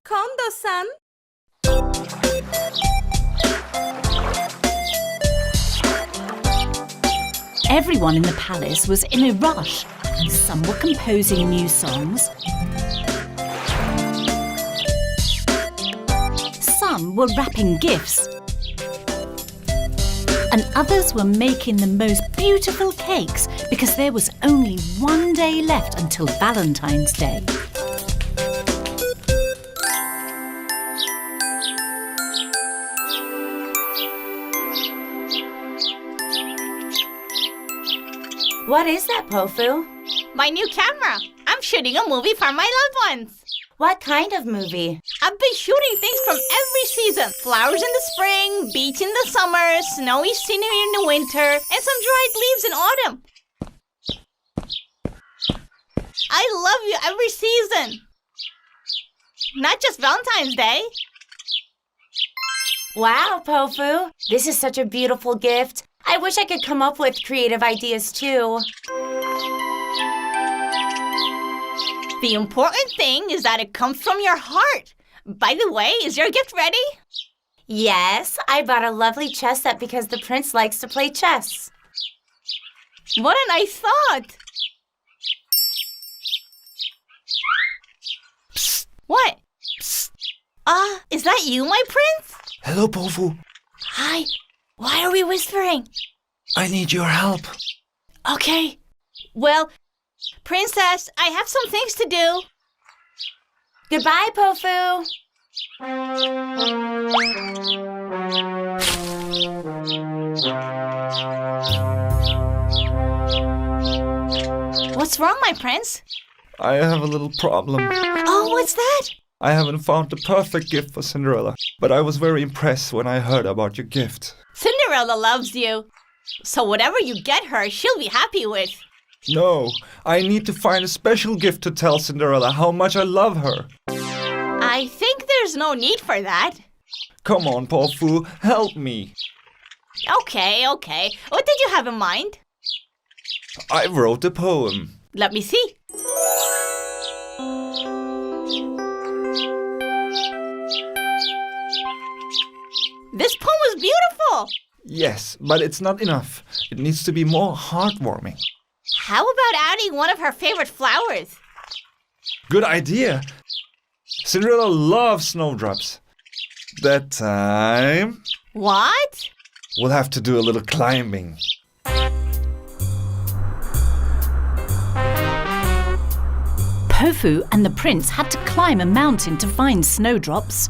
KONDOSAN. Everyone in the palace was in a rush. Some were composing new songs. Some were wrapping gifts. And others were making the most beautiful cakes because there was only one day left until Valentine's Day. What is that, Pofu? My new camera. I'm shooting a movie for my loved ones. What kind of movie? I've been shooting things from every season. Flowers in the spring, beach in the summer, snowy scenery in the winter, and some dried leaves in autumn. I love you every season. Not just Valentine's Day. Wow, Pofu. This is such a beautiful gift. I wish I could come up with creative ideas too. The important thing is that it comes from your heart. By the way, is your gift ready? Yes, I bought a lovely chess set because the prince likes to play chess. What a nice thought. Psst. What? Psst. Is that you, my prince? Hello, Pofu. Hi. Why are we whispering? I need your help. Okay. Well, Princess, I have some things to do. Goodbye, Pofu. What's wrong, my prince? I have a little problem. Oh, what's that? I haven't found the perfect gift for Cinderella, but I was very impressed when I heard about your gift. Cinderella loves you. So whatever you get her, she'll be happy with. No, I need to find a special gift to tell Cinderella how much I love her. I think there's no need for that. Come on, Pofu, help me. Okay. What did you have in mind? I wrote a poem. Let me see. This poem is beautiful. Yes, but it's not enough. It needs to be more heartwarming. How about adding one of her favorite flowers? Good idea. Cinderella loves snowdrops. That time, What? we'll have to do a little climbing. Pofu and the prince had to climb a mountain to find snowdrops.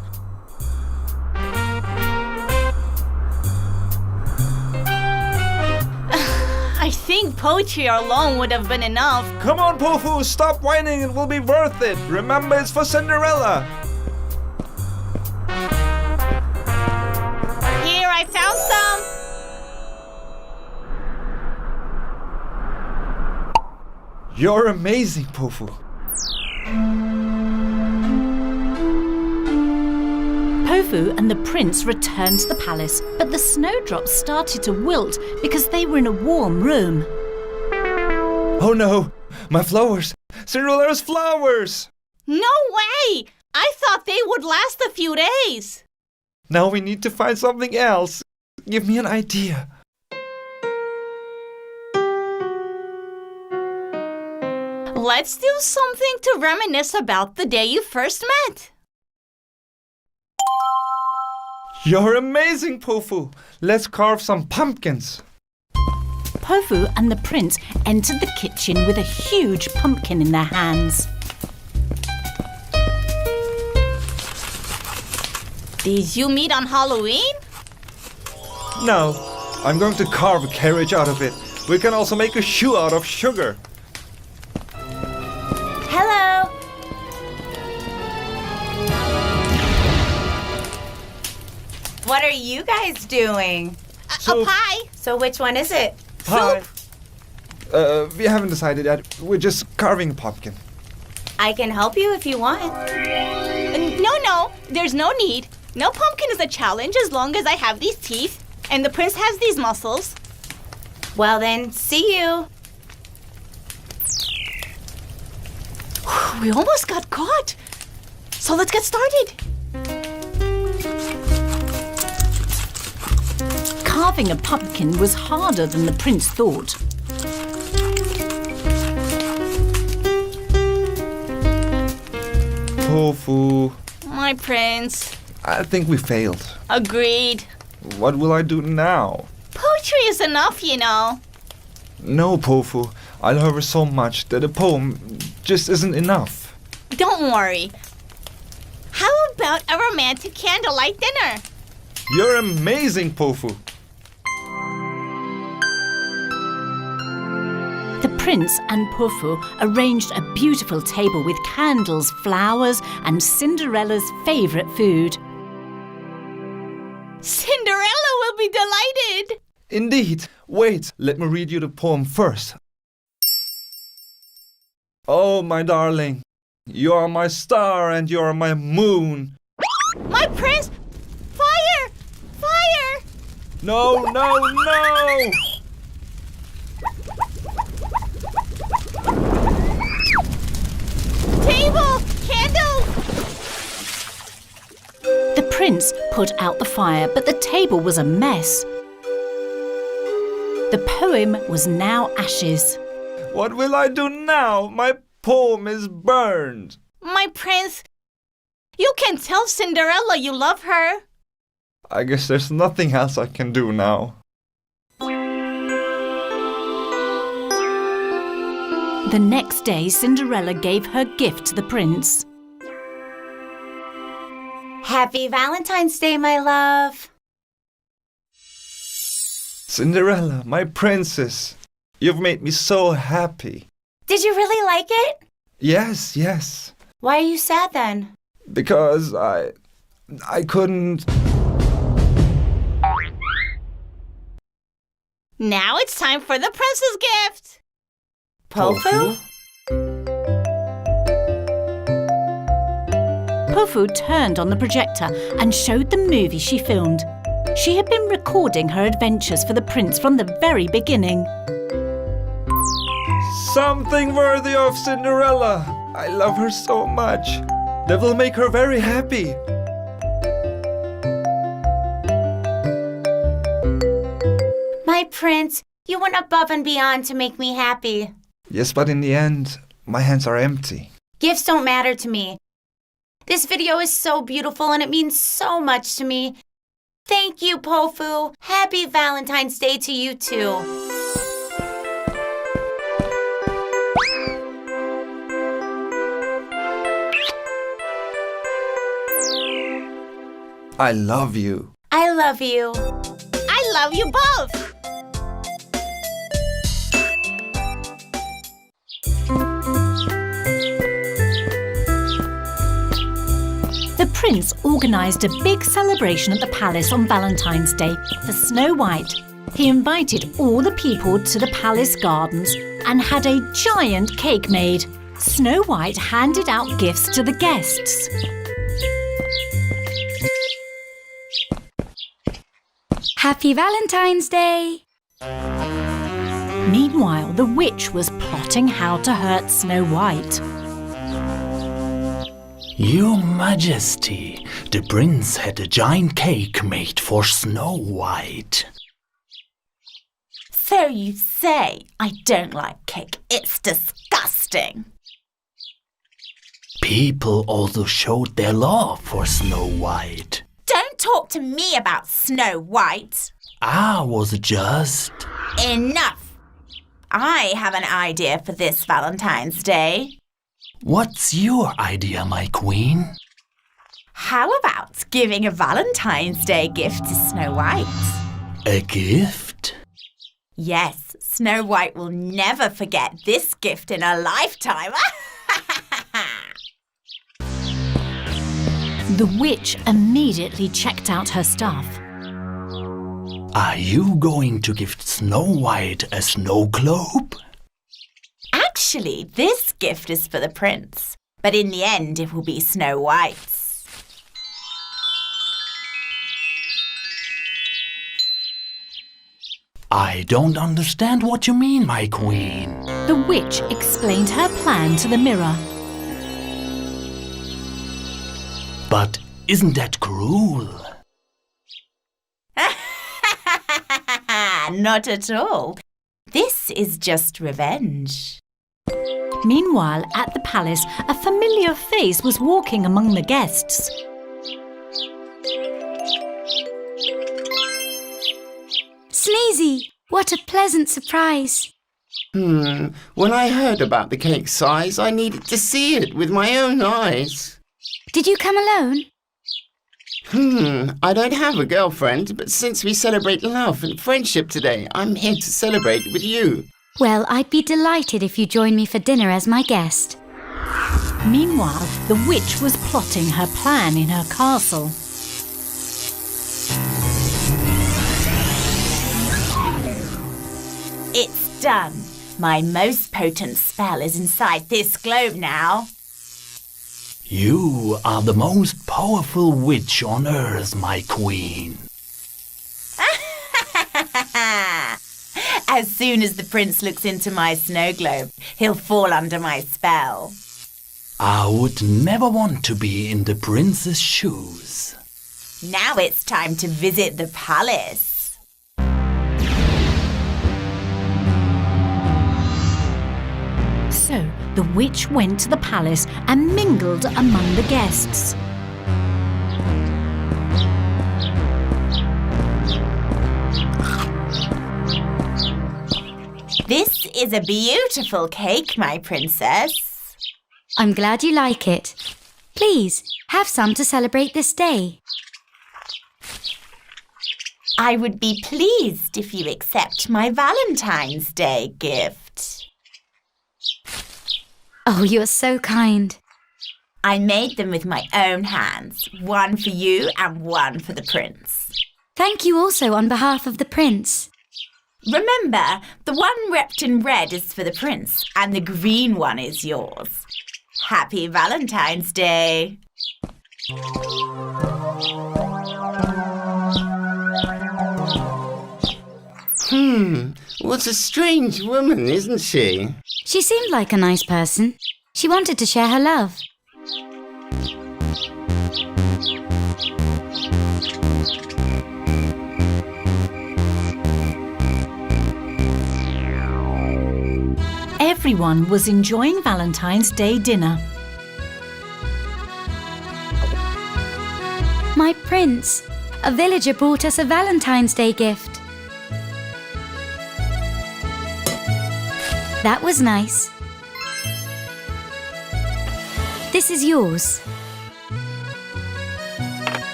I think poetry alone would have been enough. Come on, Pofu, stop whining. It will be worth it. Remember, it's for Cinderella. Here, I found some. You're amazing, Pofu. Pofu and the prince returned to the palace, but the snowdrops started to wilt because they were in a warm room. Oh no, my flowers. Cinderella's flowers. No way! I thought they would last a few days. Now we need to find something else. Give me an idea. Let's do something to reminisce about the day you first met. You're amazing, Pofu. Let's carve some pumpkins. Pofu and the prince entered the kitchen with a huge pumpkin in their hands. Did you meet on Halloween? No, I'm going to carve a carriage out of it. We can also make a shoe out of sugar. Hello. What are you guys doing? A pie. So which one is it? Pie. We haven't decided yet. We're just carving a pumpkin. I can help you if you want. No, there's no need. No pumpkin is a challenge as long as I have these teeth and the prince has these muscles. Well then, see you. We almost got caught. So let's get started. Carving a pumpkin was harder than the prince thought. Pofu, My prince. I think we failed. Agreed. What will I do now? Poetry is enough, you know. No, Pofu. I love her so much that a poem just isn't enough. Don't worry. How about a romantic candlelight dinner? You're amazing, Pofu. The prince and Pofu arranged a beautiful table with candles, flowers, and Cinderella's favourite food. Cinderella will be delighted. Indeed. Wait, let me read you the poem first. Oh, my darling, you are my star and you are my moon. My prince! Fire! Fire! No, no, no! Table! Candles! The prince put out the fire, but the table was a mess. The poem was now ashes. What will I do now? My poem is burned. My prince, you can tell Cinderella you love her. I guess there's nothing else I can do now. The next day, Cinderella gave her gift to the prince. Happy Valentine's Day, my love. Cinderella, my princess, you've made me so happy. Did you really like it? Yes, yes. Why are you sad then? Because I couldn't... Now it's time for the prince's gift. Pofu? Pofu turned on the projector and showed the movie she filmed. She had been recording her adventures for the prince from the very beginning. Something worthy of Cinderella. I love her so much. That will make her very happy. My prince, you went above and beyond to make me happy. Yes, but in the end, my hands are empty. Gifts don't matter to me. This video is so beautiful and it means so much to me. Thank you, Pofu. Happy Valentine's Day to you too. I love you. I love you. I love you both. The prince organised a big celebration at the palace on Valentine's Day for Snow White. He invited all the people to the palace gardens and had a giant cake made. Snow White handed out gifts to the guests. Happy Valentine's Day! Meanwhile, the witch was plotting how to hurt Snow White. Your Majesty, the prince had a giant cake made for Snow White. So you say. I don't like cake. It's disgusting. People also showed their love for Snow White. Don't talk to me about Snow White. I was just... Enough. I have an idea for this Valentine's Day. What's your idea, my queen? How about giving a Valentine's Day gift to Snow White? A gift? Yes, Snow White will never forget this gift in her lifetime. The witch immediately checked out her stuff. Are you going to give Snow White a snow globe? Actually, this gift is for the prince, but in the end it will be Snow White's. I don't understand what you mean, my queen. The witch explained her plan to the mirror. But isn't that cruel? Not at all. This is just revenge. Meanwhile, at the palace, a familiar face was walking among the guests. Sneezy, what a pleasant surprise. When I heard about the cake size, I needed to see it with my own eyes. Did you come alone? I don't have a girlfriend, but since we celebrate love and friendship today, I'm here to celebrate with you. Well, I'd be delighted if you join me for dinner as my guest. Meanwhile, the witch was plotting her plan in her castle. It's done. My most potent spell is inside this globe now. You are the most powerful witch on earth, my queen. As soon as the prince looks into my snow globe, he'll fall under my spell. I would never want to be in the prince's shoes. Now it's time to visit the palace. So the witch went to the palace and mingled among the guests. This is a beautiful cake, my princess. I'm glad you like it. Please, have some to celebrate this day. I would be pleased if you accept my Valentine's Day gift. Oh, you're so kind. I made them with my own hands, one for you and one for the prince. Thank you also on behalf of the prince. Remember, the one wrapped in red is for the prince and the green one is yours. Happy Valentine's Day! What a strange woman, isn't she? She seemed like a nice person. She wanted to share her love. Everyone was enjoying Valentine's Day dinner. My prince, a villager brought us a Valentine's Day gift. That was nice. This is yours.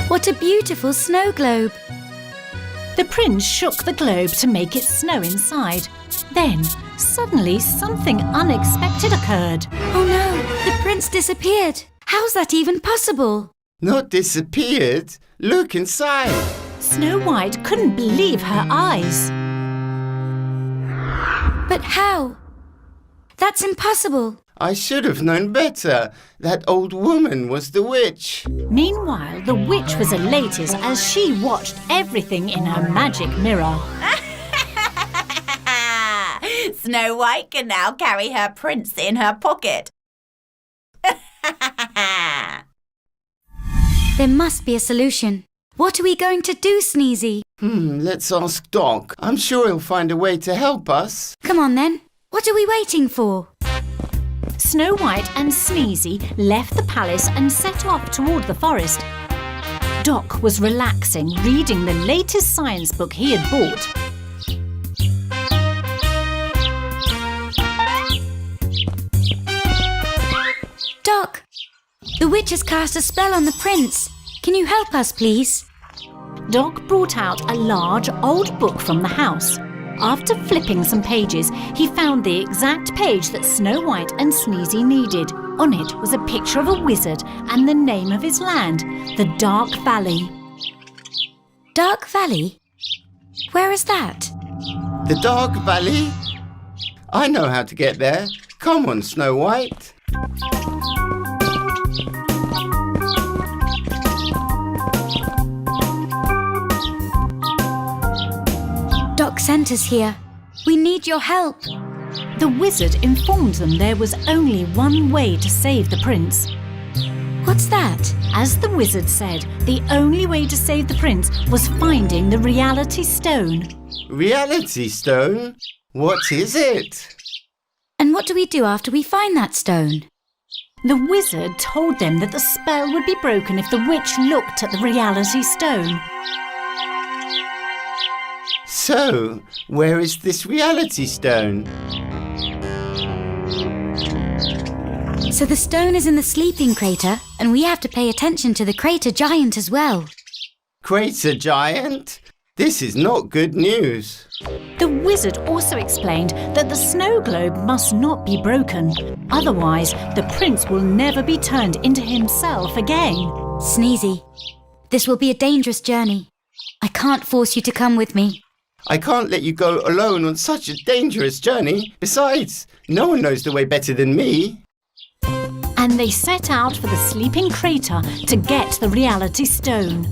What a beautiful snow globe. The prince shook the globe to make it snow inside. Then, suddenly, something unexpected occurred. Oh no, the prince disappeared. How's that even possible? Not disappeared. Look inside. Snow White couldn't believe her eyes. But how? That's impossible. I should have known better. That old woman was the witch. Meanwhile, the witch was elated as she watched everything in her magic mirror. Snow White can now carry her prince in her pocket. There must be a solution. What are we going to do, Sneezy? Let's ask Doc. I'm sure he'll find a way to help us. Come on then. What are we waiting for? Snow White and Sneezy left the palace and set off toward the forest. Doc was relaxing, reading the latest science book he had bought. Doc, the witch has cast a spell on the prince. Can you help us, please? Doc brought out a large old book from the house. After flipping some pages, he found the exact page that Snow White and Sneezy needed. On it was a picture of a wizard and the name of his land, the Dark Valley. Dark Valley? Where is that? The Dark Valley? I know how to get there. Come on, Snow White. Doc sent us here. We need your help. The wizard informed them there was only one way to save the prince. What's that? As the wizard said, the only way to save the prince was finding the reality stone. Reality stone? What is it? And what do we do after we find that stone? The wizard told them that the spell would be broken if the witch looked at the reality stone. So, where is this reality stone? So the stone is in the sleeping crater, and we have to pay attention to the crater giant as well. Crater giant? This is not good news. The wizard also explained that the snow globe must not be broken. Otherwise, the prince will never be turned into himself again. Sneezy, this will be a dangerous journey. I can't force you to come with me. I can't let you go alone on such a dangerous journey. Besides, no one knows the way better than me. And they set out for the sleeping crater to get the reality stone.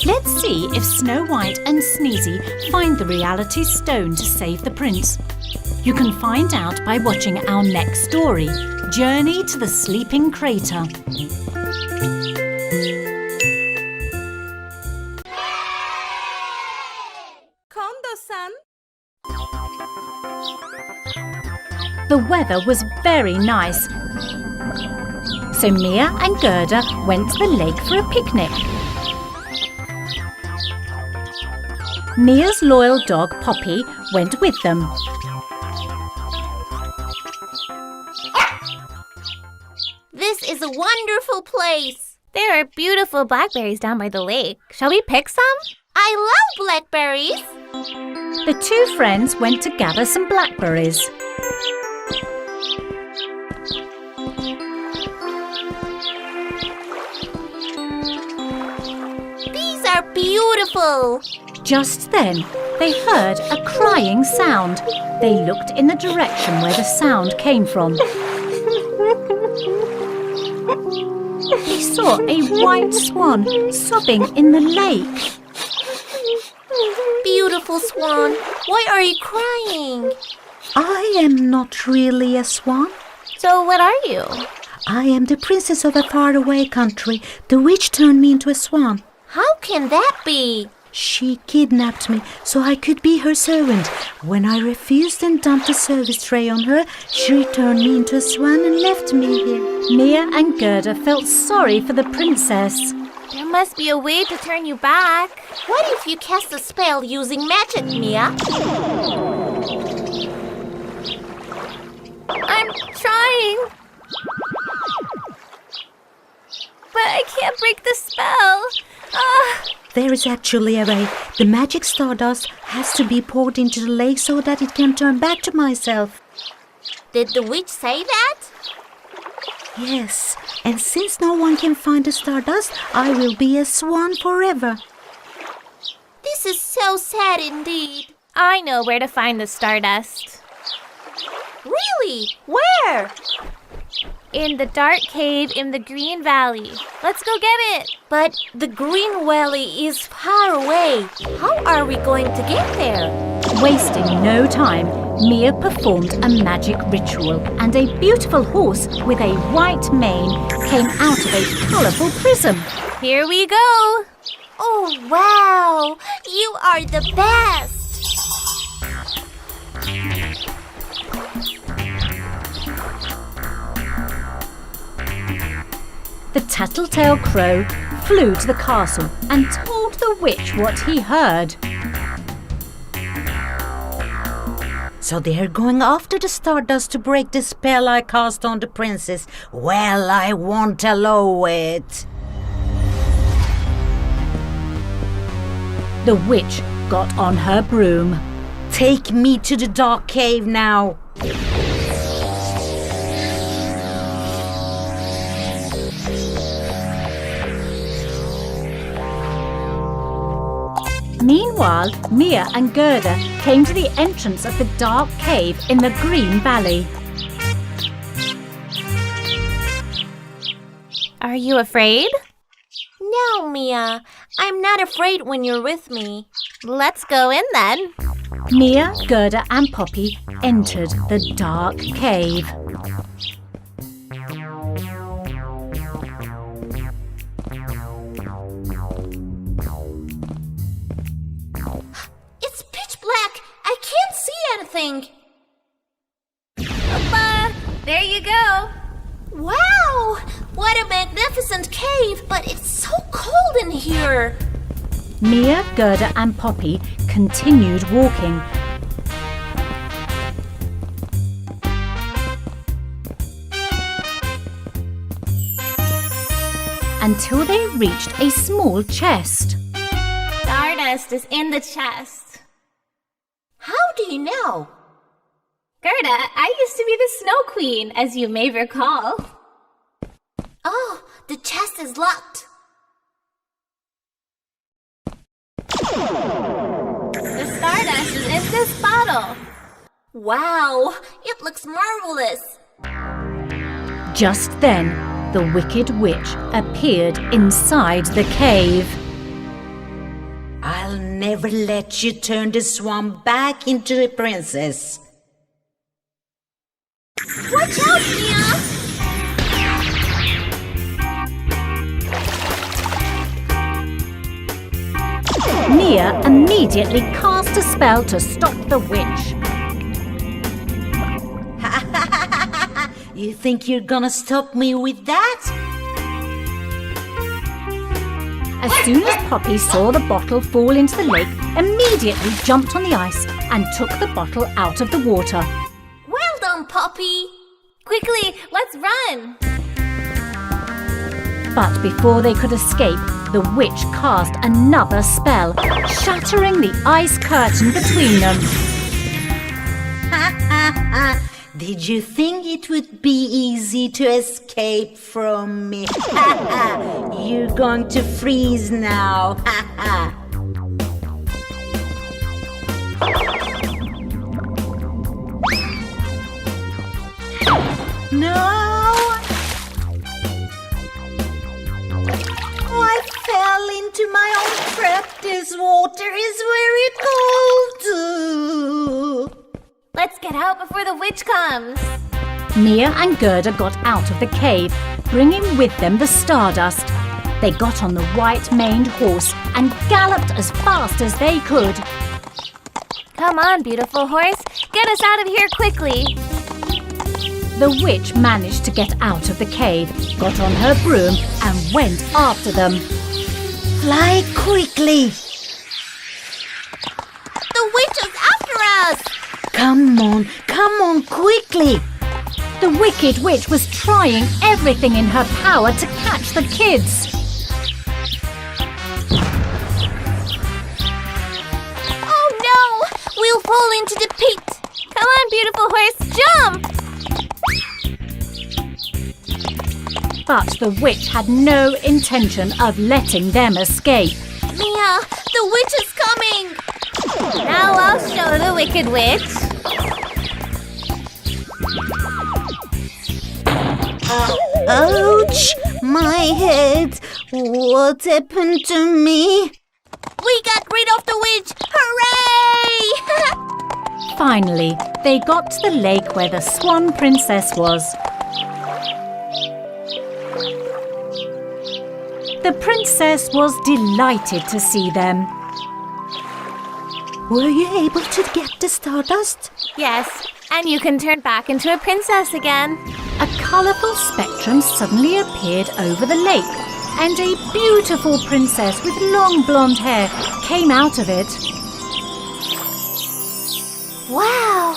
Let's see if Snow White and Sneezy find the reality stone to save the prince. You can find out by watching our next story, Journey to the Sleeping Crater. KONDOSAN. The weather was very nice, so Mia and Gerda went to the lake for a picnic. Mia's loyal dog Poppy went with them. This is a wonderful place. There are beautiful blackberries down by the lake. Shall we pick some? I love blackberries. The two friends went to gather some blackberries. These are beautiful. Just then, they heard a crying sound. They looked in the direction where the sound came from. They saw a white swan sobbing in the lake. Beautiful swan, why are you crying? I am not really a swan. So what are you? I am the princess of a faraway country. The witch turned me into a swan. How can that be? She kidnapped me so I could be her servant. When I refused and dumped a service tray on her, she turned me into a swan and left me here. Mia and Gerda felt sorry for the princess. There must be a way to turn you back. What if you cast a spell using magic, Mia? I'm trying. But I can't break the spell. There is actually a way. The magic stardust has to be poured into the lake so that it can turn back to myself. Did the witch say that? Yes, and since no one can find the stardust, I will be a swan forever. This is so sad indeed. I know where to find the stardust. Really? Where? In the dark cave in the Green Valley. Let's go get it. But the Green Valley is far away. How are we going to get there? Wasting no time, Mia performed a magic ritual, and a beautiful horse with a white mane came out of a colourful prism. Here we go. Oh, wow! You are the best! The tattletale crow flew to the castle and told the witch what he heard. So they are going after the stardust to break the spell I cast on the princess. Well, I won't allow it. The witch got on her broom. Take me to the dark cave now. Meanwhile, Mia and Gerda came to the entrance of the dark cave in the Green Valley. Are you afraid? No, Mia. I'm not afraid when you're with me. Let's go in then. Mia, Gerda and Poppy entered the dark cave. It's pitch black. I can't see anything. Papa, there you go. Wow! What a magnificent cave, but it's so cold in here. Mia, Gerda and Poppy continued walking. Until they reached a small chest. Stardust is in the chest. How do you know? Gerda, I used to be the Snow Queen, as you may recall. Oh, the chest is locked. The stardust is in this bottle. Wow, it looks marvelous. Just then, the Wicked Witch appeared inside the cave. I'll never let you turn the swan back into a princess. Watch out, Mia! Mia immediately cast a spell to stop the witch. You think you're gonna stop me with that? As soon as Poppy saw the bottle fall into the lake, immediately jumped on the ice and took the bottle out of the water. Well done, Poppy. Quickly, let's run. But before they could escape, the witch cast another spell, shattering the ice curtain between them. Did you think it would be easy to escape from me? You're going to freeze now. No! I fell into my own trap. This water is very cold. Let's get out before the witch comes. Mia and Gerda got out of the cave, bringing with them the stardust. They got on the white-maned horse and galloped as fast as they could. Come on, beautiful horse. Get us out of here quickly. The witch managed to get out of the cave, got on her broom and went after them. Fly quickly! The witch is after us! Come on, quickly! The Wicked Witch was trying everything in her power to catch the kids. Oh no! We'll fall into the pit! Come on, beautiful horse, jump! But the witch had no intention of letting them escape. Mia, the witch is coming! Now I'll show the Wicked Witch. Ouch! My head! What happened to me? We got rid of the witch! Hooray! Finally, they got to the lake where the Swan Princess was. The princess was delighted to see them. Were you able to get the stardust? Yes, and you can turn back into a princess again. A colourful spectrum suddenly appeared over the lake, and a beautiful princess with long blonde hair came out of it. Wow!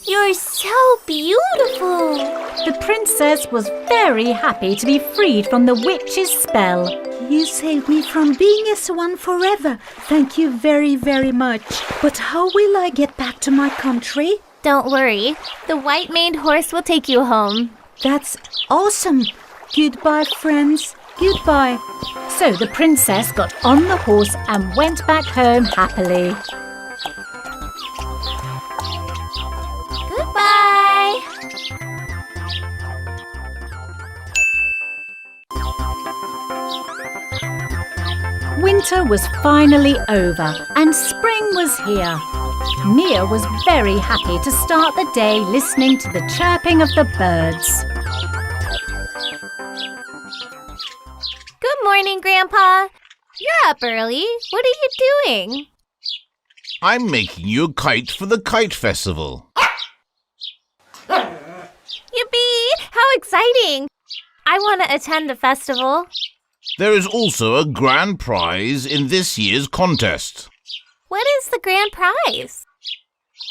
You're so beautiful! The princess was very happy to be freed from the witch's spell. You saved me from being a swan forever. Thank you very, very much. But how will I get back to my country? Don't worry, the white-maned horse will take you home. That's awesome. Goodbye, friends. Goodbye. So the princess got on the horse and went back home happily. Goodbye! Winter was finally over and spring was here. Mia was very happy to start the day listening to the chirping of the birds. Good morning, Grandpa. You're up early. What are you doing? I'm making you a kite for the kite festival. Yippee! How exciting! I want to attend the festival. There is also a grand prize in this year's contest. What is the grand prize?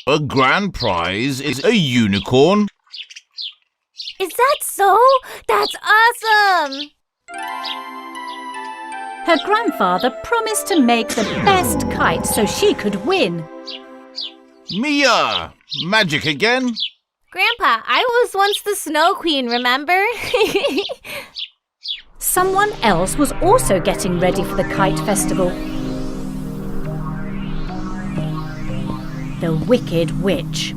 A grand prize is a unicorn. Is that so? That's awesome! Her grandfather promised to make the best kite so she could win. Mia! Magic again? Grandpa, I was once the Snow Queen, remember? Someone else was also getting ready for the kite festival. The Wicked Witch.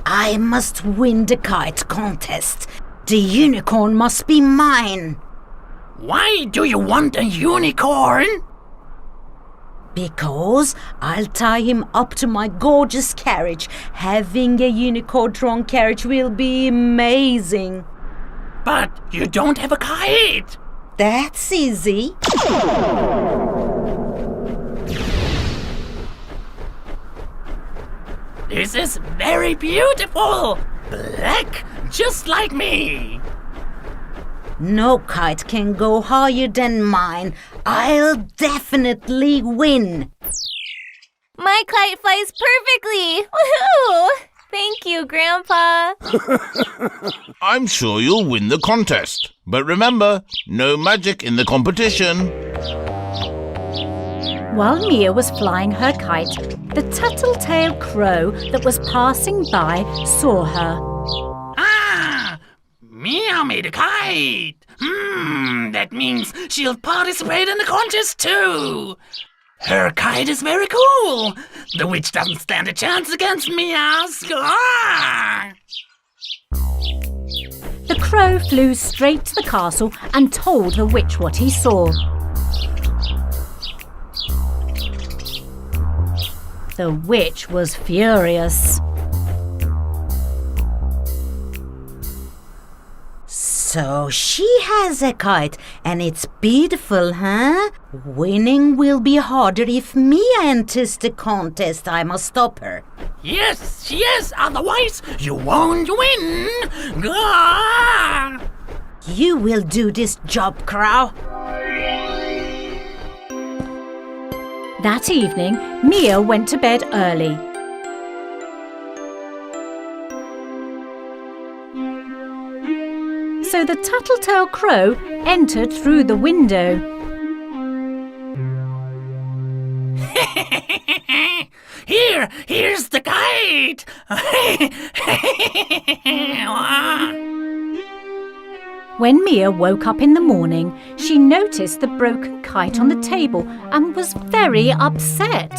I must win the kite contest. The unicorn must be mine. Why do you want a unicorn? Because I'll tie him up to my gorgeous carriage. Having a unicorn-drawn carriage will be amazing. But you don't have a kite. That's easy. This is very beautiful. Black, just like me. No kite can go higher than mine. I'll definitely win. My kite flies perfectly! Woohoo! Thank you, Grandpa. I'm sure you'll win the contest. But remember, no magic in the competition. While Mia was flying her kite, the tattletale crow that was passing by saw her. Ah! Mia made a kite. That means she'll participate in the contest too. Her kite is very cool. The witch doesn't stand a chance against Mia's. Ah! The crow flew straight to the castle and told the witch what he saw. The witch was furious. So she has a kite, and it's beautiful, huh? Winning will be harder if Mia enters the contest. I must stop her. Yes, otherwise you won't win. Ah! You will do this job, Crow. That evening, Mia went to bed early. So the tattletale crow entered through the window. Here's the kite. When Mia woke up in the morning, she noticed the broken kite on the table and was very upset.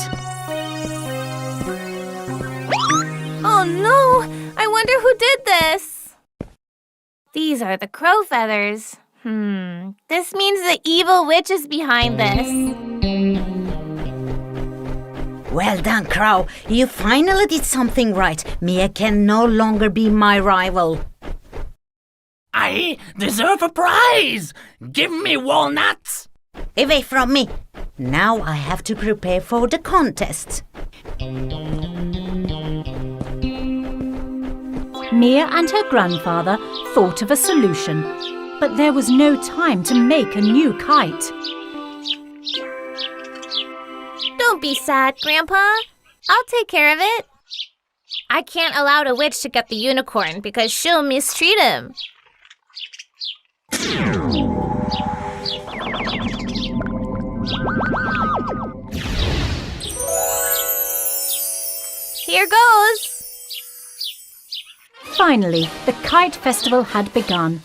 Oh no! I wonder who did this. These are the crow feathers. This means the evil witch is behind this. Well done, Crow. You finally did something right. Mia can no longer be my rival. I deserve a prize. Give me walnuts. Away from me. Now I have to prepare for the contest. Mia and her grandfather thought of a solution, but there was no time to make a new kite. Don't be sad, Grandpa. I'll take care of it. I can't allow the witch to get the unicorn because she'll mistreat him. Here goes. Finally, the kite festival had begun.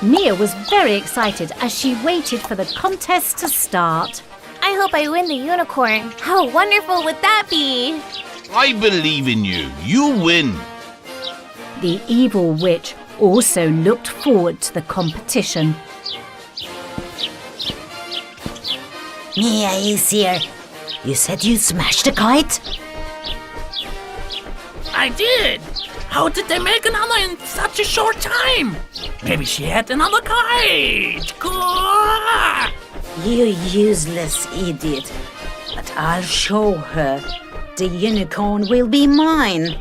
Mia was very excited as she waited for the contest to start. I hope I win the unicorn. How wonderful would that be? I believe in you. You win. The evil witch also looked forward to the competition. Mia is here. You said you smashed a kite? I did. How did they make another in such a short time? Maybe she had another kite. Gah! You useless idiot. But I'll show her. The unicorn will be mine.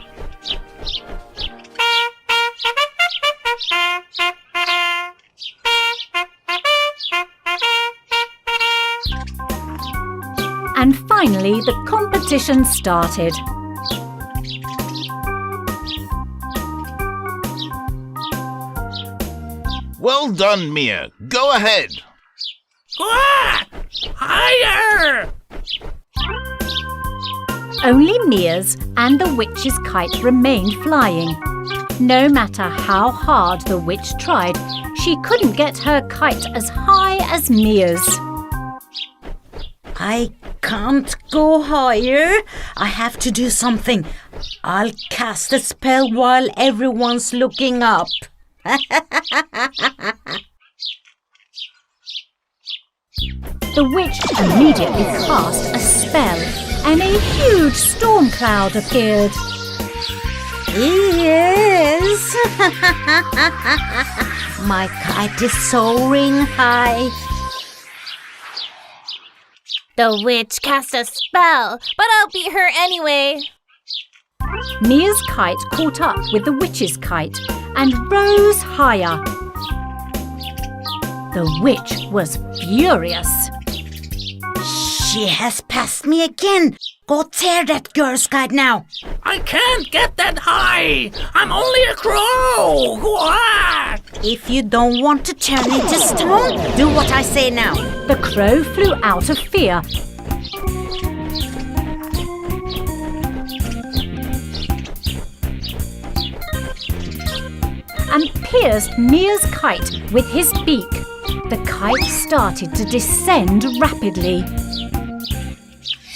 And finally, the competition started. Well done, Mia. Go ahead. Gah! Higher! Only Mia's and the witch's kite remained flying. No matter how hard the witch tried, she couldn't get her kite as high as Mia's. I can't go higher. I have to do something. I'll cast a spell while everyone's looking up. The witch immediately cast a spell, and a huge storm cloud appeared. Yes! My kite is soaring high. The witch cast a spell, but I'll beat her anyway. Mia's kite caught up with the witch's kite and rose higher. The witch was furious. She has passed me again. Go tear that girl's kite now. I can't get that high. I'm only a crow. Gah! If you don't want to turn into stone, do what I say now. The crow flew out of fear. And pierced Mia's kite with his beak. The kite started to descend rapidly.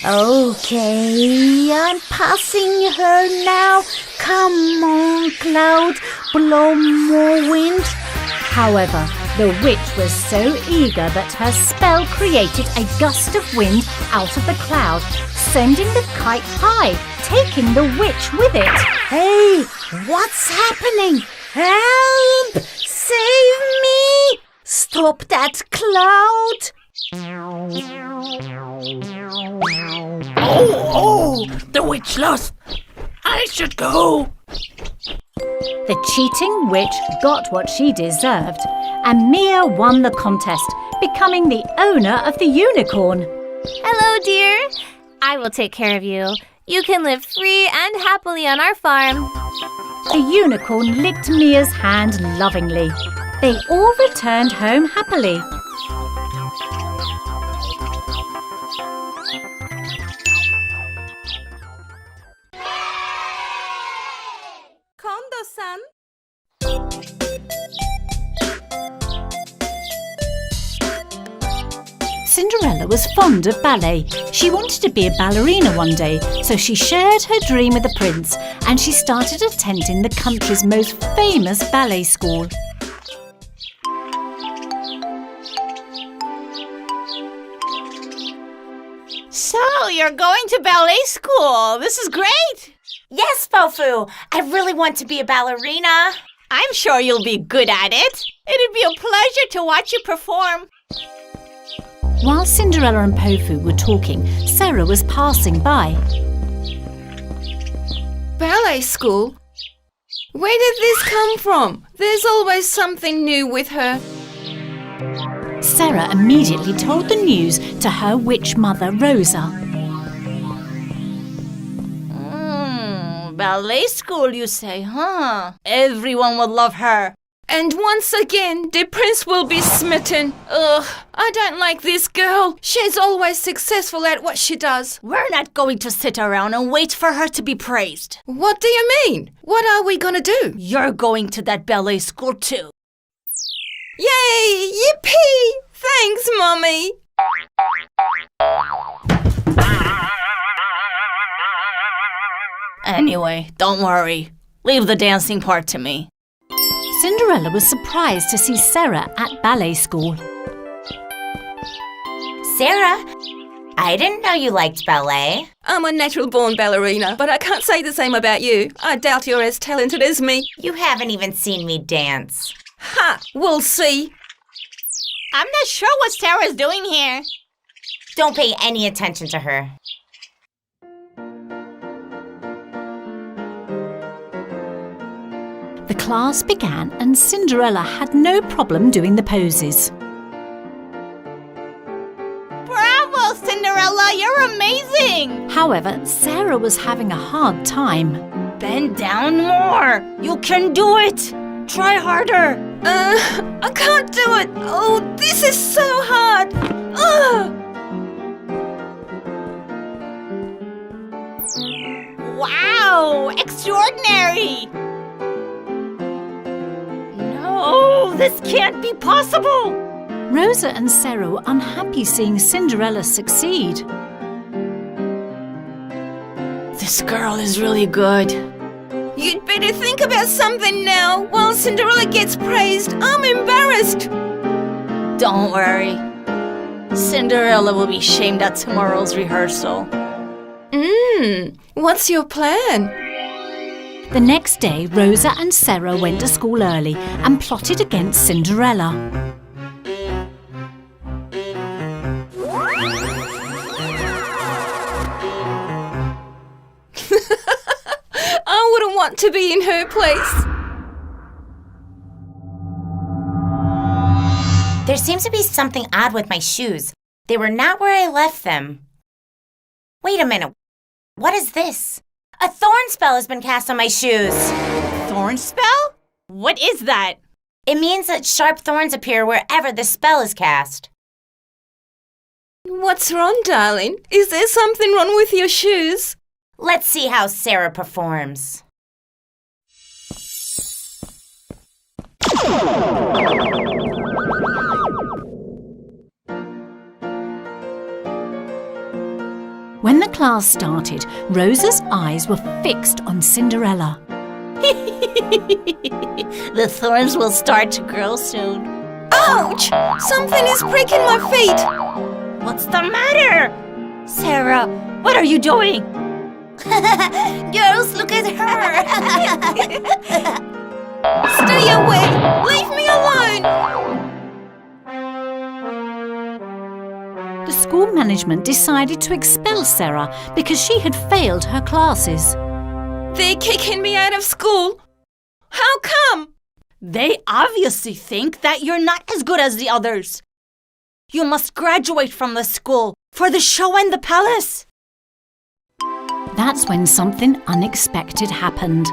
Okay, I'm passing her now. Come on, cloud, blow more wind. However, the witch was so eager that her spell created a gust of wind out of the cloud, sending the kite high, taking the witch with it. Hey, what's happening? Help! Save me! Stop that cloud! Oh, the witch lost. I should go. The cheating witch got what she deserved, and Mia won the contest, becoming the owner of the unicorn. Hello, dear. I will take care of you. You can live free and happily on our farm. The unicorn licked Mia's hand lovingly. They all returned home happily. Kondo-san. Cinderella was fond of ballet. She wanted to be a ballerina one day, so she shared her dream with the prince and she started attending the country's most famous ballet school. So, you're going to ballet school. This is great. Yes, Pofu. I really want to be a ballerina. I'm sure you'll be good at it. It'd be a pleasure to watch you perform. While Cinderella and Pofu were talking, Sarah was passing by. Ballet school? Where did this come from? There's always something new with her. Sarah immediately told the news to her witch mother, Rosa. Ballet school, you say, huh? Everyone will love her. And once again, the prince will be smitten. Ugh, I don't like this girl. She's always successful at what she does. We're not going to sit around and wait for her to be praised. What do you mean? What are we gonna do? You're going to that ballet school too. Yay! Yippee! Thanks, Mommy! Anyway, don't worry. Leave the dancing part to me. Cinderella was surprised to see Sarah at ballet school. Sarah, I didn't know you liked ballet. I'm a natural-born ballerina, but I can't say the same about you. I doubt you're as talented as me. You haven't even seen me dance. Ha! We'll see. I'm not sure what Sarah's doing here. Don't pay any attention to her. The class began and Cinderella had no problem doing the poses. Bravo, Cinderella! You're amazing! However, Sarah was having a hard time. Bend down more. You can do it. Try harder. I can't do it. Oh, this is so hard. Wow! Extraordinary! No, this can't be possible! Rosa and Sarah were unhappy seeing Cinderella succeed. This girl is really good. You'd better think about something now. While Cinderella gets praised, I'm embarrassed. Don't worry. Cinderella will be shamed at tomorrow's rehearsal. What's your plan? The next day, Rosa and Sarah went to school early and plotted against Cinderella. I wouldn't want to be in her place. There seems to be something odd with my shoes. They were not where I left them. Wait a minute. What is this? A thorn spell has been cast on my shoes. Thorn spell? What is that? It means that sharp thorns appear wherever the spell is cast. What's wrong, darling? Is there something wrong with your shoes? Let's see how Sarah performs. When the class started, Rosa's eyes were fixed on Cinderella. The thorns will start to grow soon. Ouch! Something is pricking my feet. What's the matter? Sarah, what are you doing? Girls, look at her! Stay away! Leave me alone! The school management decided to expel Sarah because she had failed her classes. They're kicking me out of school. How come? They obviously think that you're not as good as the others. You must graduate from the school for the show and the palace. That's when something unexpected happened.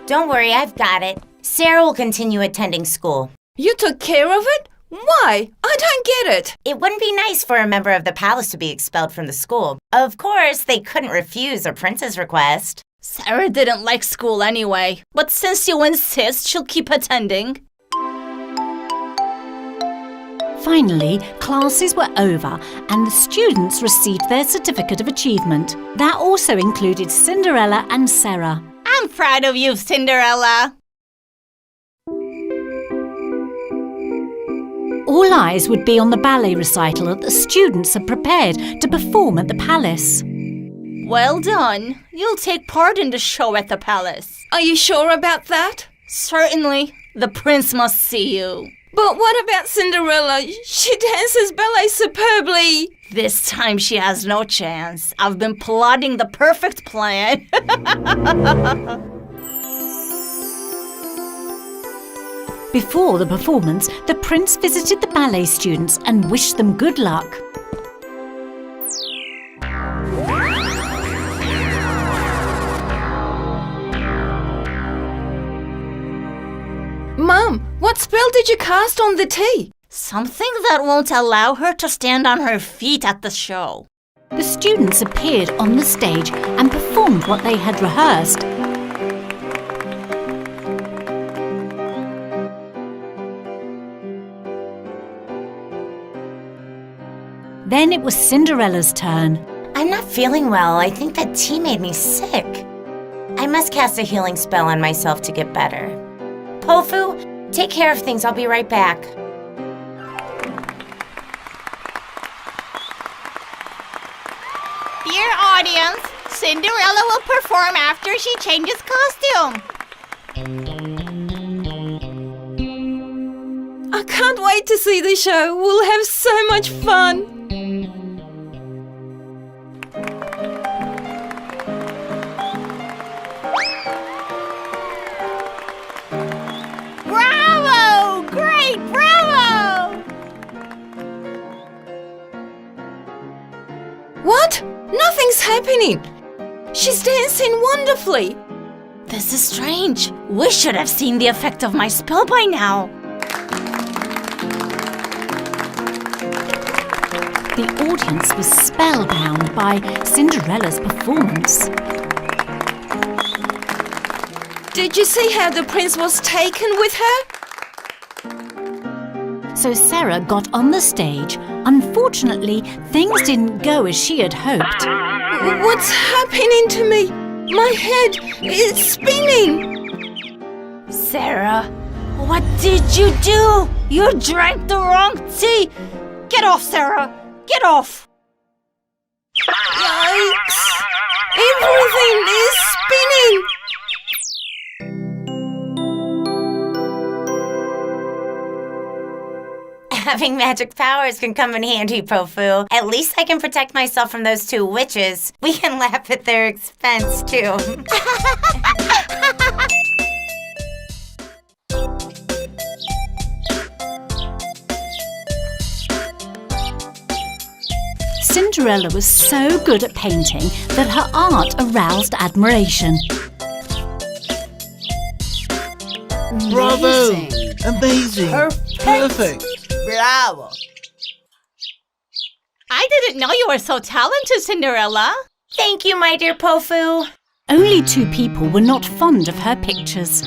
Don't worry, I've got it. Sarah will continue attending school. You took care of it? Why? I don't get it. It wouldn't be nice for a member of the palace to be expelled from the school. Of course, they couldn't refuse a prince's request. Sarah didn't like school anyway, but since you insist, she'll keep attending. Finally, classes were over and the students received their certificate of achievement. That also included Cinderella and Sarah. I'm proud of you, Cinderella. All eyes would be on the ballet recital that the students had prepared to perform at the palace. Well done. You'll take part in the show at the palace. Are you sure about that? Certainly. The prince must see you. But what about Cinderella? She dances ballet superbly. This time she has no chance. I've been plotting the perfect plan. Before the performance, the prince visited the ballet students and wished them good luck. Mum, what spell did you cast on the tea? Something that won't allow her to stand on her feet at the show. The students appeared on the stage and performed what they had rehearsed. Then it was Cinderella's turn. I'm not feeling well. I think that tea made me sick. I must cast a healing spell on myself to get better. Pofu, take care of things. I'll be right back. Dear audience, Cinderella will perform after she changes costume. I can't wait to see the show. We'll have so much fun. Bravo! Great! Bravo! What? Nothing's happening. She's dancing wonderfully. This is strange. We should have seen the effect of my spell by now. The audience was spellbound by Cinderella's performance. Did you see how the prince was taken with her? So Sarah got on the stage. Unfortunately, things didn't go as she had hoped. What's happening to me? My head is spinning. Sarah, what did you do? You drank the wrong tea. Get off, Sarah. Get off. Yikes! Everything is spinning. Having magic powers can come in handy, Pofu. At least I can protect myself from those two witches. We can laugh at their expense, too. Cinderella was so good at painting that her art aroused admiration. Bravo! Amazing! Perfect! Bravo. I didn't know you were so talented, Cinderella. Thank you, my dear Pofu. Only 2 people were not fond of her pictures.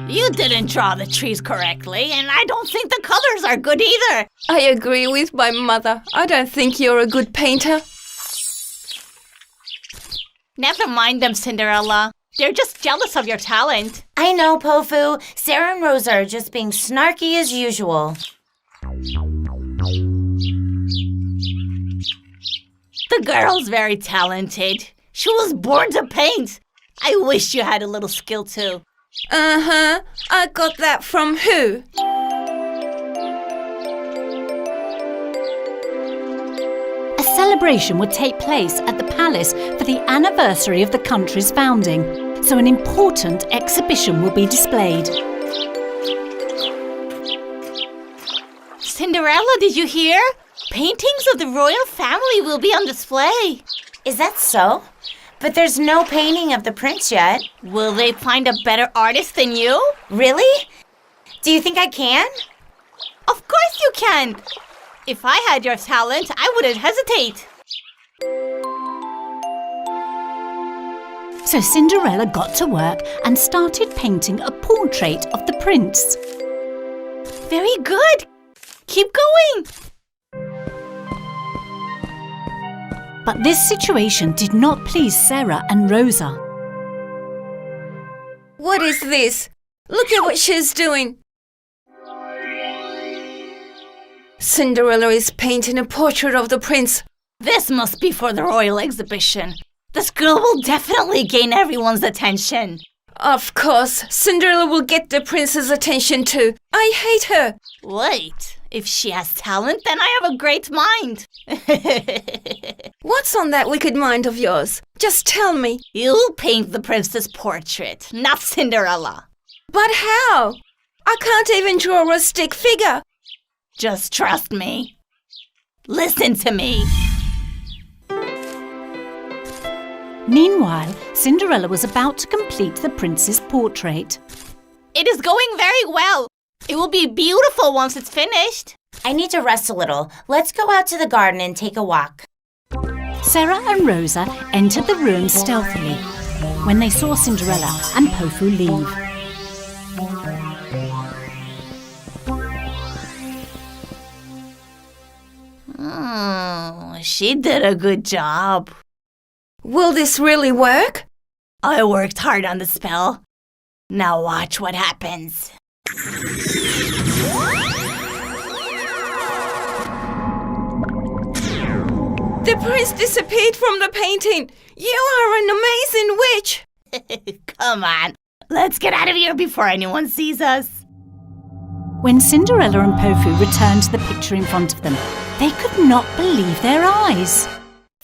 You didn't draw the trees correctly, and I don't think the colors are good either. I agree with my mother. I don't think you're a good painter. Never mind them, Cinderella. They're just jealous of your talent. I know, Pofu. Sarah and Rosa are just being snarky as usual. The girl's very talented. She was born to paint. I wish you had a little skill too. Uh-huh. I got that from who? A celebration would take place at the palace for the anniversary of the country's founding, so an important exhibition will be displayed. Cinderella, did you hear? Paintings of the royal family will be on display. Is that so? But there's no painting of the prince yet. Will they find a better artist than you? Really? Do you think I can? Of course you can. If I had your talent, I wouldn't hesitate. So Cinderella got to work and started painting a portrait of the prince. Very good. Keep going. But this situation did not please Sarah and Rosa. What is this? Look at what she's doing. Cinderella is painting a portrait of the prince. This must be for the royal exhibition. This girl will definitely gain everyone's attention. Of course, Cinderella will get the prince's attention too. I hate her. Wait, if she has talent, then I have a great mind. What's on that wicked mind of yours? Just tell me. You'll paint the prince's portrait, not Cinderella. But how? I can't even draw a stick figure. Just trust me. Listen to me. Meanwhile, Cinderella was about to complete the prince's portrait. It is going very well. It will be beautiful once it's finished. I need to rest a little. Let's go out to the garden and take a walk. Sarah and Rosa entered the room stealthily when they saw Cinderella and Pofu leave. She did a good job. Will this really work? I worked hard on the spell. Now watch what happens. The prince disappeared from the painting. You are an amazing witch. Come on, let's get out of here before anyone sees us. When Cinderella and Pofu returned to the picture in front of them, they could not believe their eyes.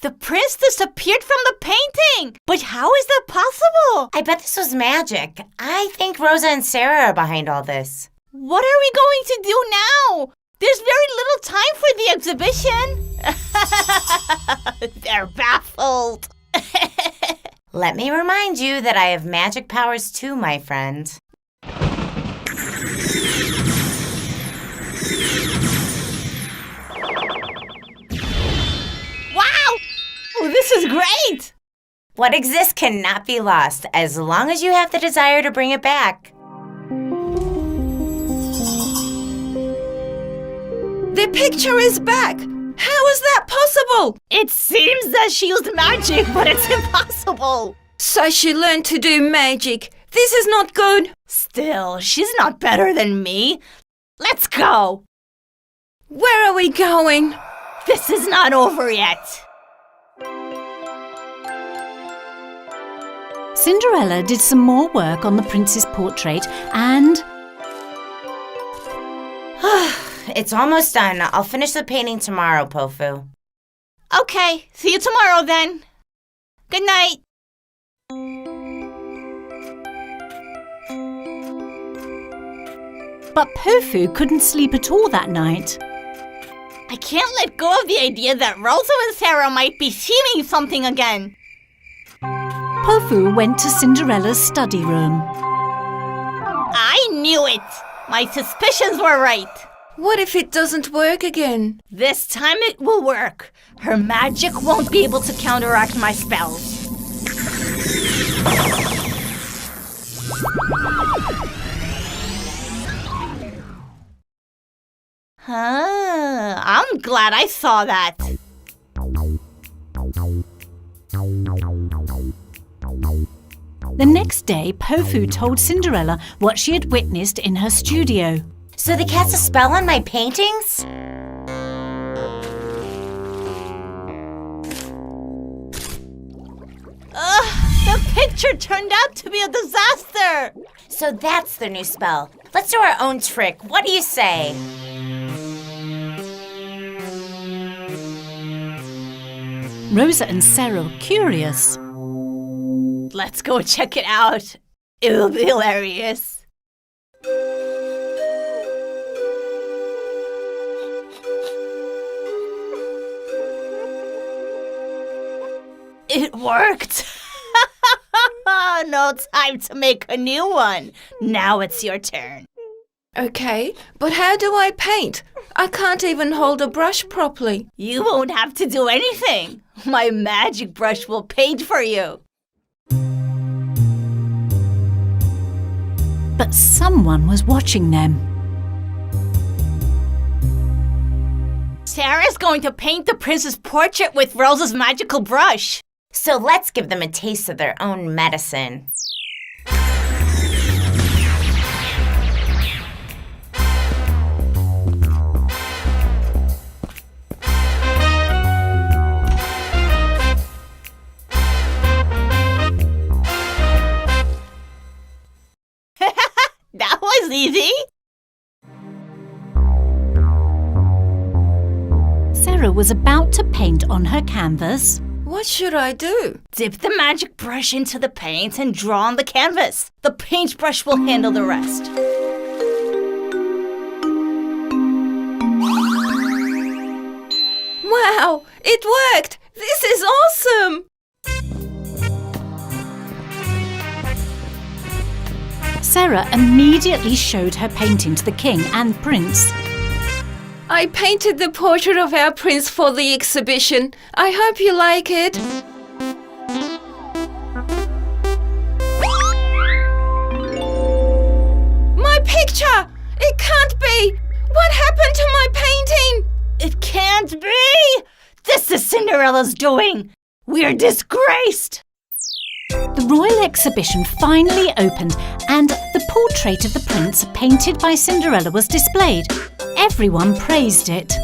The prince disappeared from the painting! But how is that possible? I bet this was magic. I think Rosa and Sarah are behind all this. What are we going to do now? There's very little time for the exhibition. They're baffled. Let me remind you that I have magic powers too, my friend. Wow! Oh, this is great! What exists cannot be lost, as long as you have the desire to bring it back. The picture is back. How is that possible? It seems that she used magic, but it's impossible. So she learned to do magic. This is not good. Still, she's not better than me. Let's go. Where are we going? This is not over yet. Cinderella did some more work on the prince's portrait and... It's almost done. I'll finish the painting tomorrow, Pofu. Okay, see you tomorrow then. Good night. But Pofu couldn't sleep at all that night. I can't let go of the idea that Rosa and Sarah might be seeing something again. Pofu went to Cinderella's study room. I knew it! My suspicions were right. What if it doesn't work again? This time it will work. Her magic won't be able to counteract my spells. I'm glad I saw that. The next day, Pofu told Cinderella what she had witnessed in her studio. So they cast a spell on my paintings? The picture turned out to be a disaster. So that's the new spell. Let's do our own trick. What do you say? Rosa and Sarah were curious. Let's go check it out. It will be hilarious. It worked! No time to make a new one. Now it's your turn. Okay, but how do I paint? I can't even hold a brush properly. You won't have to do anything. My magic brush will paint for you. But someone was watching them. Sarah's going to paint the prince's portrait with Rosa's magical brush. So let's give them a taste of their own medicine. That was easy. Sarah was about to paint on her canvas. What should I do? Dip the magic brush into the paint and draw on the canvas. The paintbrush will handle the rest. Wow, it worked! This is awesome! Sarah immediately showed her painting to the king and prince. I painted the portrait of our prince for the exhibition. I hope you like it. My picture! It can't be! What happened to my painting? It can't be! This is Cinderella's doing! We're disgraced! The royal exhibition finally opened and the portrait of the prince painted by Cinderella was displayed. Everyone praised it.